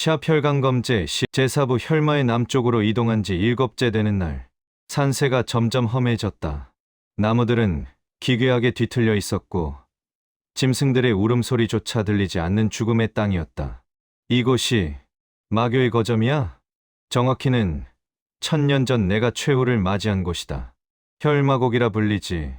샵 혈강검제 시 제4부 혈마의 남쪽으로 이동한 지 7째 되는 날, 산세가 점점 험해졌다. 나무들은 기괴하게 뒤틀려 있었고 짐승들의 울음소리조차 들리지 않는 죽음의 땅이었다. 이곳이 마교의 거점이야? 정확히는 1000년 전 내가 최후를 맞이한 곳이다. 혈마곡이라 불리지.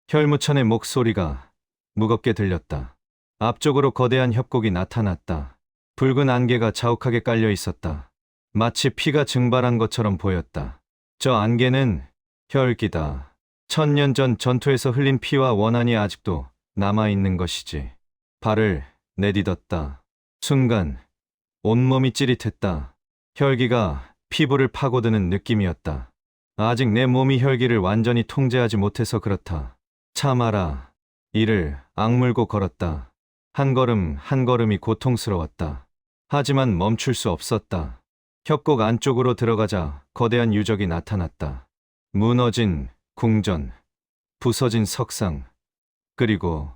혈무천의 목소리가 무겁게 들렸다. 앞쪽으로 거대한 협곡이 나타났다. 붉은 안개가 자욱하게 깔려 있었다. 마치 피가 증발한 것처럼 보였다. 저 안개는 혈기다. 1000년 전 전투에서 흘린 피와 원한이 아직도 남아있는 것이지. 발을 내딛었다. 순간 온몸이 찌릿했다. 혈기가 피부를 파고드는 느낌이었다. 아직 내 몸이 혈기를 완전히 통제하지 못해서 그렇다. 참아라. 이를 악물고 걸었다. 한 걸음 한 걸음이 고통스러웠다. 하지만 멈출 수 없었다. 협곡 안쪽으로 들어가자 거대한 유적이 나타났다. 무너진 궁전, 부서진 석상, 그리고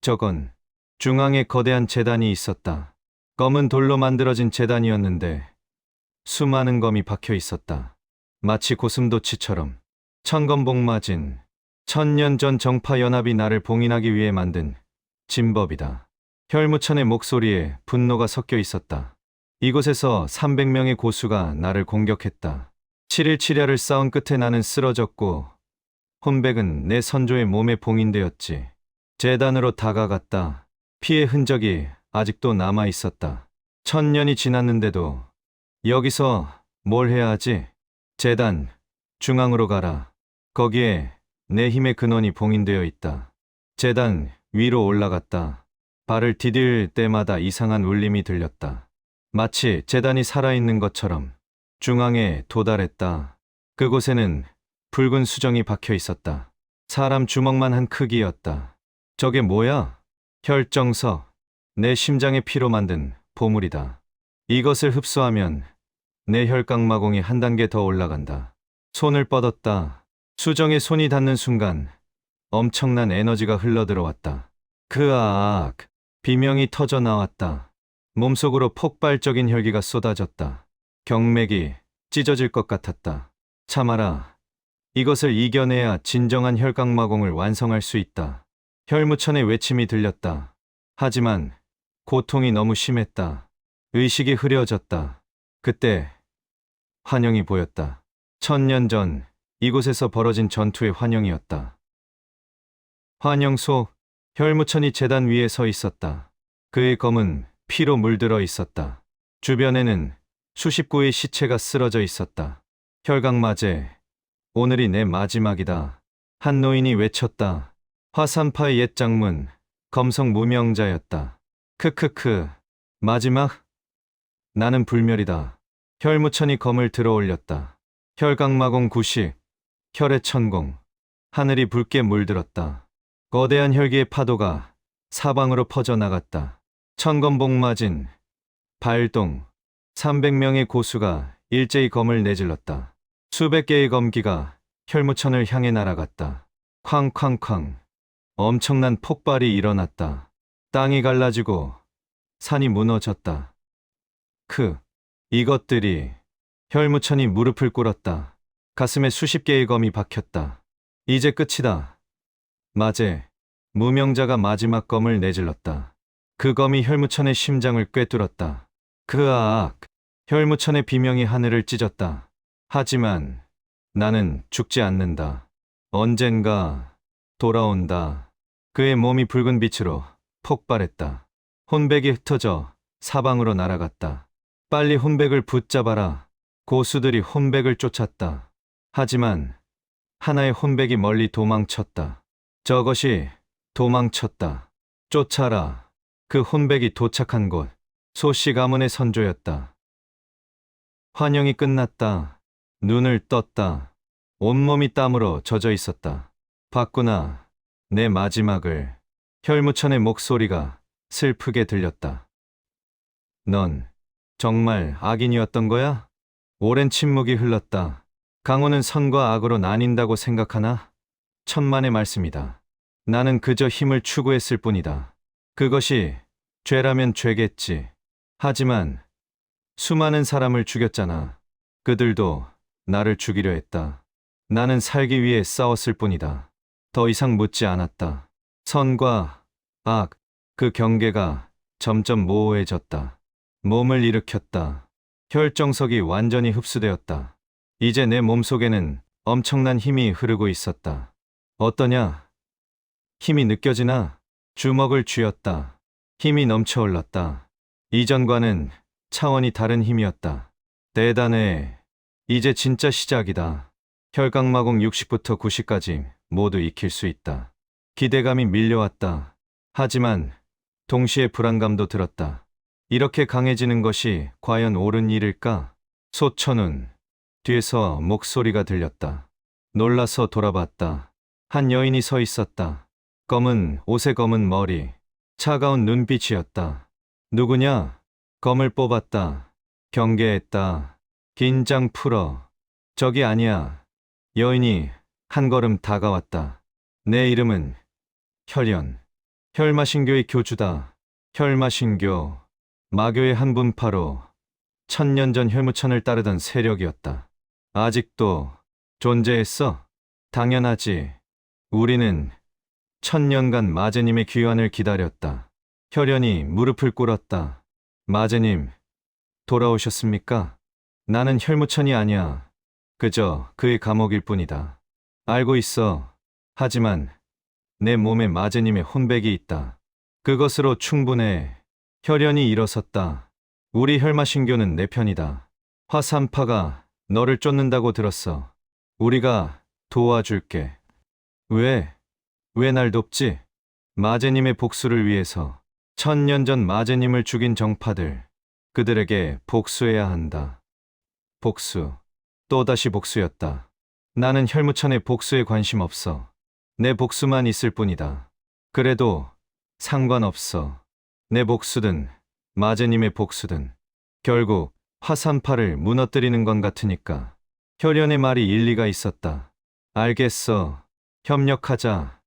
저건 중앙에 거대한 제단이 있었다. 검은 돌로 만들어진 제단이었는데 수많은 검이 박혀 있었다. 마치 고슴도치처럼. 천검복마진, 1000년 전 정파연합이 나를 봉인하기 위해 만든 진법이다. 혈무천의 목소리에 분노가 섞여 있었다. 이곳에서 300명의 고수가 나를 공격했다. 7일 7야를 싸운 끝에 나는 쓰러졌고 혼백은 내 선조의 몸에 봉인되었지. 제단으로 다가갔다. 피의 흔적이 아직도 남아 있었다. 1000년이 지났는데도 여기서 뭘 해야 하지? 제단 중앙으로 가라. 거기에 내 힘의 근원이 봉인되어 있다. 제단 위로 올라갔다. 발을 디딜 때마다 이상한 울림이 들렸다. 마치 제단이 살아있는 것처럼. 중앙에 도달했다. 그곳에는 붉은 수정이 박혀 있었다. 사람 주먹만 한 크기였다. 저게 뭐야? 혈정석. 내 심장의 피로 만든 보물이다. 이것을 흡수하면 내 혈강마공이 한 단계 더 올라간다. 손을 뻗었다. 수정에 손이 닿는 순간 엄청난 에너지가 흘러들어왔다. 그아악! 비명이 터져 나왔다. 몸속으로 폭발적인 혈기가 쏟아졌다. 경맥이 찢어질 것 같았다. 참아라. 이것을 이겨내야 진정한 혈강마공을 완성할 수 있다. 혈무천의 외침이 들렸다. 하지만 고통이 너무 심했다. 의식이 흐려졌다. 그때 환영이 보였다. 1000년 전 이곳에서 벌어진 전투의 환영이었다. 환영소. 혈무천이 제단 위에 서 있었다. 그의 검은 피로 물들어 있었다. 주변에는 수십 구의 시체가 쓰러져 있었다. 혈강마제. 오늘이 내 마지막이다. 한 노인이 외쳤다. 화산파의 옛 장문, 검성 무명자였다. 크크크. 마지막? 나는 불멸이다. 혈무천이 검을 들어 올렸다. 혈강마공 90, 혈의 천공. 하늘이 붉게 물들었다. 거대한 혈기의 파도가 사방으로 퍼져나갔다. 천검복마진, 발동, 300명의 고수가 일제히 검을 내질렀다. 수백 개의 검기가 혈무천을 향해 날아갔다. 쾅쾅쾅. 엄청난 폭발이 일어났다. 땅이 갈라지고 산이 무너졌다. 이것들이. 혈무천이 무릎을 꿇었다. 가슴에 수십 개의 검이 박혔다. 이제 끝이다. 마제. 무명자가 마지막 검을 내질렀다. 그 검이 혈무천의 심장을 꿰뚫었다. 그아악. 혈무천의 비명이 하늘을 찢었다. 하지만 나는 죽지 않는다. 언젠가 돌아온다. 그의 몸이 붉은 빛으로 폭발했다. 혼백이 흩어져 사방으로 날아갔다. 빨리 혼백을 붙잡아라. 고수들이 혼백을 쫓았다. 하지만 하나의 혼백이 멀리 도망쳤다. 저것이 도망쳤다. 쫓아라. 그 혼백이 도착한 곳. 소씨 가문의 선조였다. 환영이 끝났다. 눈을 떴다. 온몸이 땀으로 젖어 있었다. 봤구나. 내 마지막을. 혈무천의 목소리가 슬프게 들렸다. 넌 정말 악인이었던 거야? 오랜 침묵이 흘렀다. 강호는 선과 악으로 나뉜다고 생각하나? 천만의 말씀이다. 나는 그저 힘을 추구했을 뿐이다. 그것이 죄라면 죄겠지. 하지만 수많은 사람을 죽였잖아. 그들도 나를 죽이려 했다. 나는 살기 위해 싸웠을 뿐이다. 더 이상 묻지 않았다. 선과 악, 그 경계가 점점 모호해졌다. 몸을 일으켰다. 혈정석이 완전히 흡수되었다. 이제 내 몸속에는 엄청난 힘이 흐르고 있었다. 어떠냐? 힘이 느껴지나? 주먹을 쥐었다. 힘이 넘쳐올랐다. 이전과는 차원이 다른 힘이었다. 대단해. 이제 진짜 시작이다. 혈각마공 60부터 90까지 모두 익힐 수 있다. 기대감이 밀려왔다. 하지만 동시에 불안감도 들었다. 이렇게 강해지는 것이 과연 옳은 일일까? 소천은 뒤에서 목소리가 들렸다. 놀라서 돌아봤다. 한 여인이 서 있었다. 검은 옷에 검은 머리, 차가운 눈빛이었다. 누구냐? 검을 뽑았다. 경계했다. 긴장 풀어. 저기 아니야. 여인이 한 걸음 다가왔다. 내 이름은 혈연. 혈마신교의 교주다. 혈마신교. 마교의 한 분파로 천년 전 혈무천을 따르던 세력이었다. 아직도 존재했어? 당연하지. 우리는 천년간 마제님의 귀환을 기다렸다. 혈연이 무릎을 꿇었다. 마제님, 돌아오셨습니까? 나는 혈무천이 아니야. 그저 그의 감옥일 뿐이다. 알고 있어. 하지만 내 몸에 마제님의 혼백이 있다. 그것으로 충분해. 혈연이 일어섰다. 우리 혈마신교는 내 편이다. 화산파가 너를 쫓는다고 들었어. 우리가 도와줄게. 왜? 왜 날 돕지? 마제님의 복수를 위해서. 천년 전 마제님을 죽인 정파들. 그들에게 복수해야 한다. 복수. 또다시 복수였다. 나는 혈무천의 복수에 관심 없어. 내 복수만 있을 뿐이다. 그래도 상관없어. 내 복수든 마제님의 복수든 결국 화산파를 무너뜨리는 건 같으니까. 혈연의 말이 일리가 있었다. 알겠어. 협력하자.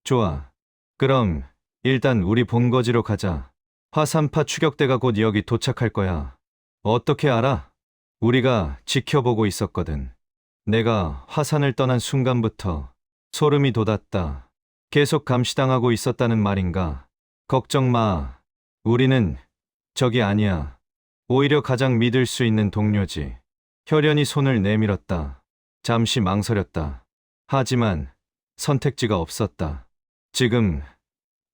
좋아. 그럼 일단 우리 본거지로 가자. 화산파 추격대가 곧 여기 도착할 거야. 어떻게 알아? 우리가 지켜보고 있었거든. 내가 화산을 떠난 순간부터 소름이 돋았다. 계속 감시당하고 있었다는 말인가? 걱정 마. 우리는 적이 아니야. 오히려 가장 믿을 수 있는 동료지. 혈연이 손을 내밀었다. 잠시 망설였다. 하지만 선택지가 없었다. 지금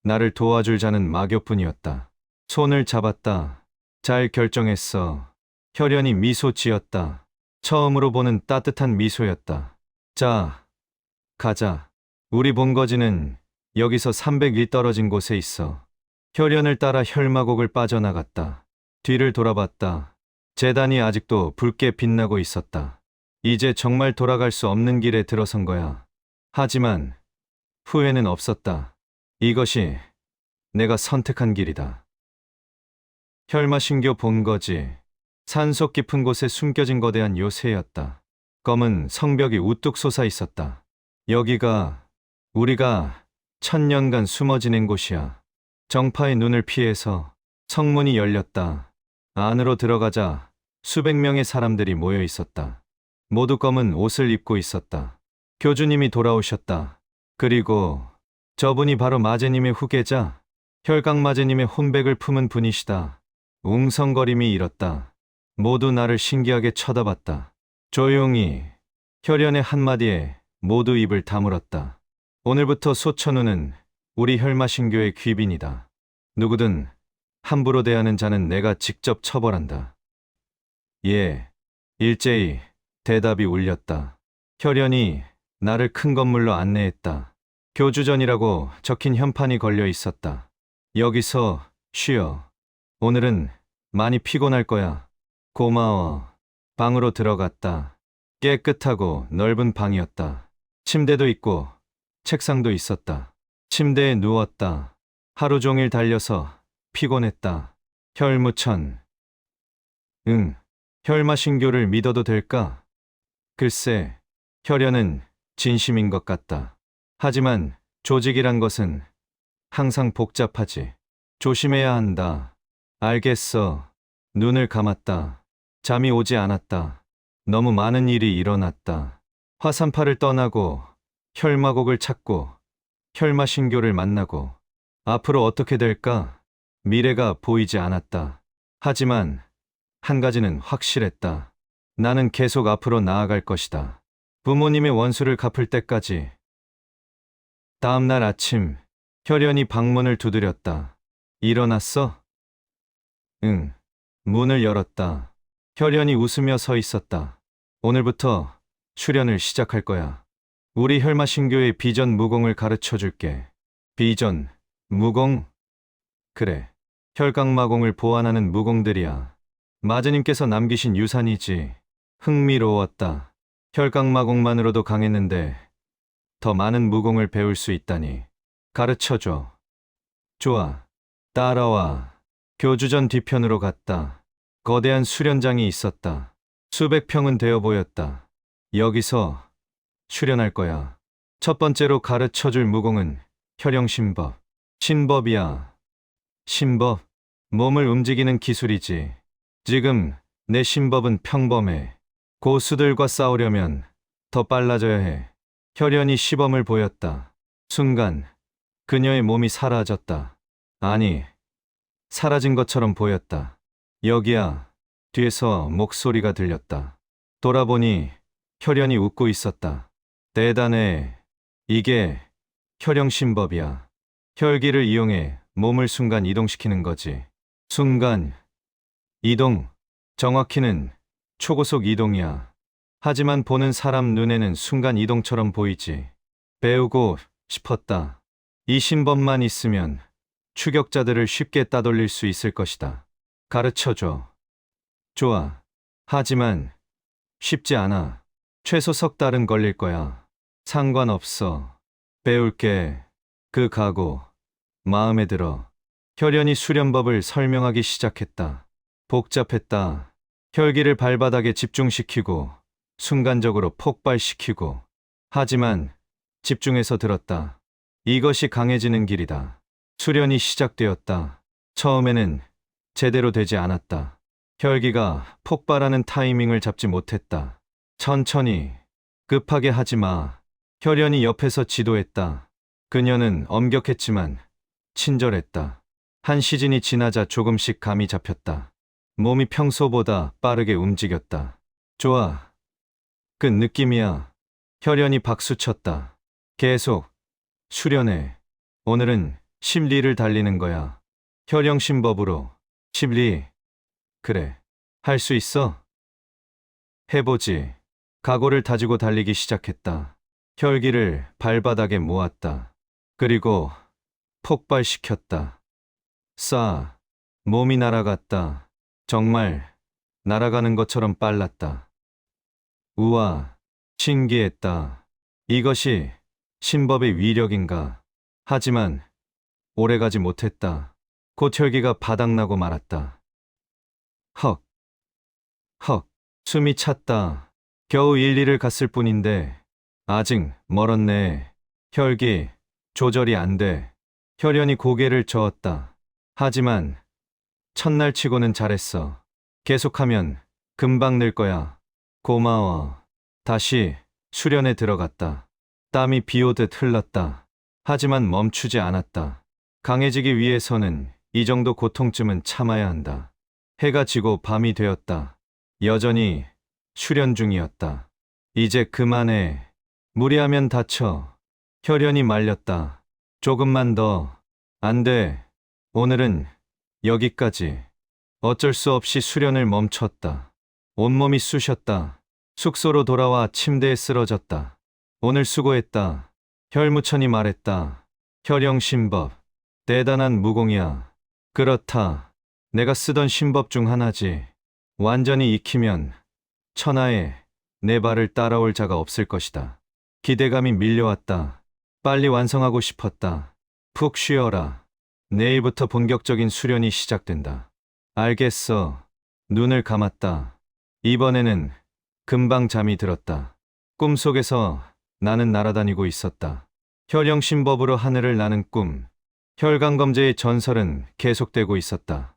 나를 도와줄 자는 마교뿐이었다. 손을 잡았다. 잘 결정했어. 혈연이 미소 지었다. 처음으로 보는 따뜻한 미소였다. 자, 가자. 우리 본거지는 여기서 300리 떨어진 곳에 있어. 혈연을 따라 혈마곡을 빠져나갔다. 뒤를 돌아봤다. 재단이 아직도 붉게 빛나고 있었다. 이제 정말 돌아갈 수 없는 길에 들어선 거야. 하지만 후회는 없었다. 이것이 내가 선택한 길이다. 혈마신교 본거지. 산속 깊은 곳에 숨겨진 거대한 요새였다. 검은 성벽이 우뚝 솟아 있었다. 여기가 우리가 천년간 숨어 지낸 곳이야. 정파의 눈을 피해서 성문이 열렸다. 안으로 들어가자 수백 명의 사람들이 모여 있었다. 모두 검은 옷을 입고 있었다. 교주님이 돌아오셨다. 그리고 저분이 바로 마제님의 후계자, 혈각마제님의 혼백을 품은 분이시다. 웅성거림이 일었다. 모두 나를 신기하게 쳐다봤다. 조용히. 혈연의 한마디에 모두 입을 다물었다. 오늘부터 소천우는 우리 혈마신교의 귀빈이다. 누구든 함부로 대하는 자는 내가 직접 처벌한다. 예. 일제히 대답이 울렸다. 혈연이 나를 큰 건물로 안내했다. 교주전이라고 적힌 현판이 걸려 있었다. 여기서 쉬어. 오늘은 많이 피곤할 거야. 고마워. 방으로 들어갔다. 깨끗하고 넓은 방이었다. 침대도 있고 책상도 있었다. 침대에 누웠다. 하루 종일 달려서 피곤했다. 혈무천. 응. 혈마신교를 믿어도 될까? 글쎄, 혈연은 진심인 것 같다. 하지만 조직이란 것은 항상 복잡하지. 조심해야 한다. 알겠어. 눈을 감았다. 잠이 오지 않았다. 너무 많은 일이 일어났다. 화산파를 떠나고 혈마곡을 찾고 혈마신교를 만나고 앞으로 어떻게 될까? 미래가 보이지 않았다. 하지만 한 가지는 확실했다. 나는 계속 앞으로 나아갈 것이다. 부모님의 원수를 갚을 때까지. 다음 날 아침, 혈연이 방문을 두드렸다. 일어났어? 응. 문을 열었다. 혈연이 웃으며 서 있었다. 오늘부터 수련을 시작할 거야. 우리 혈마신교의 비전 무공을 가르쳐 줄게. 비전, 무공? 그래. 혈강마공을 보완하는 무공들이야. 마저님께서 남기신 유산이지. 흥미로웠다. 혈강마공만으로도 강했는데 더 많은 무공을 배울 수 있다니. 가르쳐줘. 좋아. 따라와. 교주전 뒤편으로 갔다. 거대한 수련장이 있었다. 수백 평은 되어 보였다. 여기서 수련할 거야. 첫 번째로 가르쳐줄 무공은 혈영신법. 신법이야. 신법? 몸을 움직이는 기술이지. 지금 내 신법은 평범해. 고수들과 싸우려면 더 빨라져야 해. 혈연이 시범을 보였다. 순간 그녀의 몸이 사라졌다. 아니, 사라진 것처럼 보였다. 여기야. 뒤에서 목소리가 들렸다. 돌아보니 혈연이 웃고 있었다. 대단해. 이게 혈영신법이야. 혈기를 이용해 몸을 순간 이동시키는 거지. 순간 이동. 정확히는 초고속 이동이야. 하지만 보는 사람 눈에는 순간 이동처럼 보이지. 배우고 싶었다. 이 신법만 있으면 추격자들을 쉽게 따돌릴 수 있을 것이다. 가르쳐줘. 좋아. 하지만 쉽지 않아. 최소 석 달은 걸릴 거야. 상관없어. 배울게. 그 각오, 마음에 들어. 혈연이 수련법을 설명하기 시작했다. 복잡했다. 혈기를 발바닥에 집중시키고 순간적으로 폭발시키고. 하지만 집중해서 들었다. 이것이 강해지는 길이다. 수련이 시작되었다. 처음에는 제대로 되지 않았다. 혈기가 폭발하는 타이밍을 잡지 못했다. 천천히, 급하게 하지 마. 혈연이 옆에서 지도했다. 그녀는 엄격했지만 친절했다. 한 시즌이 지나자 조금씩 감이 잡혔다. 몸이 평소보다 빠르게 움직였다. 좋아. 그 느낌이야. 혈연이 박수쳤다. 계속 수련해. 오늘은 심리를 달리는 거야. 혈영신법으로. 심리. 그래. 할 수 있어? 해보지. 각오를 다지고 달리기 시작했다. 혈기를 발바닥에 모았다. 그리고 폭발시켰다. 몸이 날아갔다. 정말 날아가는 것처럼 빨랐다. 우와, 신기했다. 이것이 신법의 위력인가. 하지만 오래가지 못했다. 곧 혈기가 바닥나고 말았다. 헉, 헉, 숨이 찼다. 겨우 1, 2를 갔을 뿐인데 아직 멀었네. 혈기 조절이 안 돼. 혈연이 고개를 저었다. 하지만 첫날 치고는 잘했어. 계속하면 금방 늘 거야. 고마워. 다시 수련에 들어갔다. 땀이 비 오듯 흘렀다. 하지만 멈추지 않았다. 강해지기 위해서는 이 정도 고통쯤은 참아야 한다. 해가 지고 밤이 되었다. 여전히 수련 중이었다. 이제 그만해. 무리하면 다쳐. 혈연이 말렸다. 조금만 더. 안 돼. 오늘은 여기까지. 어쩔 수 없이 수련을 멈췄다. 온몸이 쑤셨다. 숙소로 돌아와 침대에 쓰러졌다. 오늘 수고했다. 혈무천이 말했다. 혈영신법. 대단한 무공이야. 그렇다. 내가 쓰던 신법 중 하나지. 완전히 익히면 천하에 내 발을 따라올 자가 없을 것이다. 기대감이 밀려왔다. 빨리 완성하고 싶었다. 푹 쉬어라. 내일부터 본격적인 수련이 시작된다. 알겠어. 눈을 감았다. 이번에는 금방 잠이 들었다. 꿈속에서 나는 날아다니고 있었다. 혈영신법으로 하늘을 나는 꿈. 혈강검제의 전설은 계속되고 있었다.